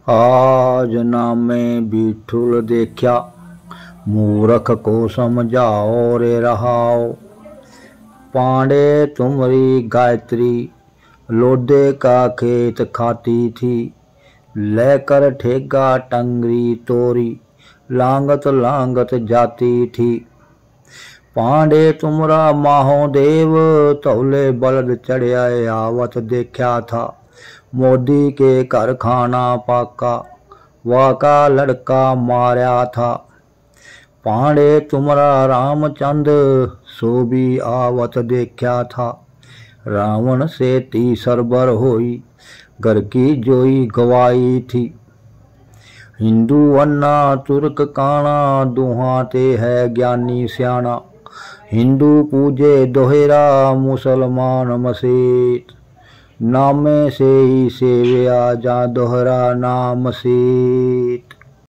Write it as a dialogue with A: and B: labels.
A: आज नामे बिठुल देखा, मूरख को समझाओ रे रहाओ। पांडे तुमरी गायत्री, लोडे का खेत खाती थी। लेकर ठेगा टंगरी तोरी, लांगत लांगत जाती थी। पांडे तुमरा महादेव, तौले बलद चढ़िया आवत देखा था। मोदी के घर खाना पाका, वाका लड़का मारा था। पांडे तुमरा रामचंद, सो भी आवत देखा था। रावण से तीसरबर होई, घर की जोई गवाई थी। हिंदू अन्ना तुर्क काना, दुहाते है ज्ञानी स्याना। हिंदू पूजे दोहेरा, मुसलमान मसीत। नामे से ही सेव्या, जा दोहरा नाम सीत।